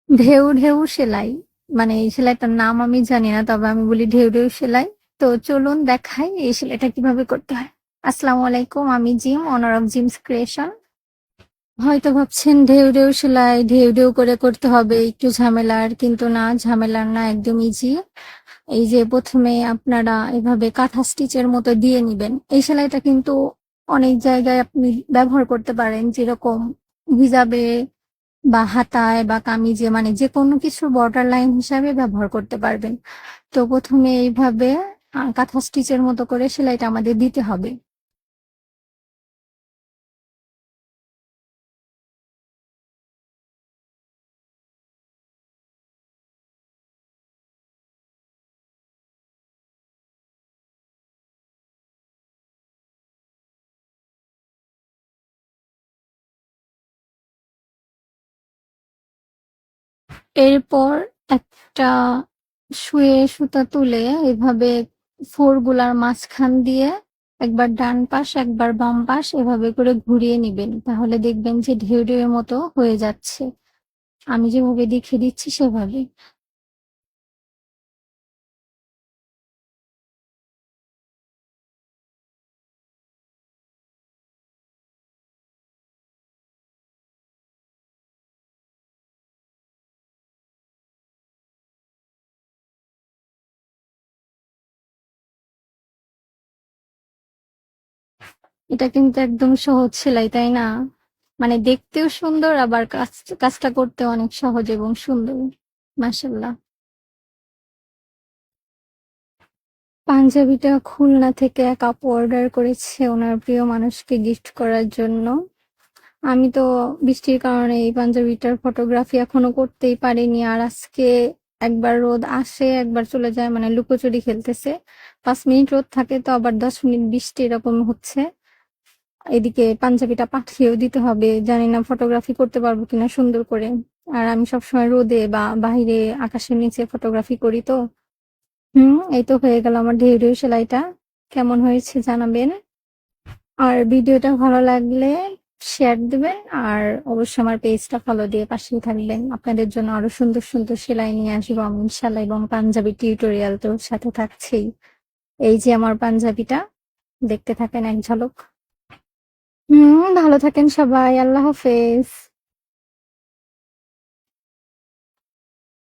ঢেউ ঢেউ সেলাই, মানে এই সেলাইটার নাম আমি জানি না, তবে আমি বলি ঢেউ ঢেউ সেলাই। তো চলুন দেখাই এই সেলাইটা কিভাবে করতে হয়। আসসালামু আলাইকুম, আমি gym, owner of gems creation. হয়তো ভাবছেন ঢেউ ঢেউ সেলাই ঢেউ ঢেউ করে করতে হবে, একটু ঝামেলার, কিন্তু না, ঝামেলার না, একদম ইজি। এই যে প্রথমে আপনারা এভাবে কাঁথা স্টিচের মতো দিয়ে নিবেন। এই সেলাইটা কিন্তু অনেক জায়গায় আপনি ব্যবহার করতে পারেন, যেরকম হিজাবে বা হাতায় বা কামিজে, মানে যে কোনো কিছু বর্ডার লাইন হিসাবে ব্যবহার করতে পারবেন। তো প্রথমে এইভাবে কাঁথা স্টিচের মতো করে সেলাইটা আমাদের দিতে হবে। এরপর একটা শুয়ে সুতা তুলে এভাবে ফোর গুলার মাঝখান দিয়ে একবার ডান পাশ একবার বাম পাশ এভাবে করে ঘুরিয়ে নিবেন, তাহলে দেখবেন যে ঢেউ ঢেউয়ের মতো হয়ে যাচ্ছে। আমি যেভাবে দেখিয়ে দিচ্ছি সেভাবে। এটা কিন্তু একদম সহজ সেলাই, তাই না? মানে দেখতেও সুন্দর, আবার কাজটা করতে অনেক সহজ এবং সুন্দর। মাশাল্লাহ। পাঞ্জাবিটা খুলনা থেকে এক আপু অর্ডার করেছে ওনার প্রিয় মানুষকে গিফট করার জন্য। আমি তো বৃষ্টির কারণে এই পাঞ্জাবিটার ফটোগ্রাফি এখনো করতেই পারিনি। আর আজকে একবার রোদ আসে একবার চলে যায়, মানে লুকোচুরি খেলতেছে। 5 মিনিট রোদ থাকে, তো আবার 10 মিনিট বৃষ্টি, এরকম হচ্ছে। এদিকে পাঞ্জাবিটা পাঠিয়েও দিতে হবে, জানি না ফটোগ্রাফি করতে পারবো কিনা সুন্দর করে। আর আমি সবসময় রোদে বা বাইরে আকাশের নিচে ফটোগ্রাফি করি তো। এই তো হয়ে গেল আমার ঢেউ ঢেউ সেলাইটা। কেমন হয়েছে জানাবেন। আর ভিডিওটা ভালো লাগলে শেয়ার দিবেন, আর অবশ্যই আমার পেজটা ফলো দিয়ে পাশেই থাকবেন। আপনাদের জন্য আরো সুন্দর সুন্দর সেলাই নিয়ে আসবো আমি ইনশাল্লাহ, এবং পাঞ্জাবি টিউটোরিয়াল তো সাথে থাকছেই। এই যে আমার পাঞ্জাবিটা, দেখতে থাকেন এক ঝলক। ভালো থাকেন সবাই, আল্লাহ হাফেজ।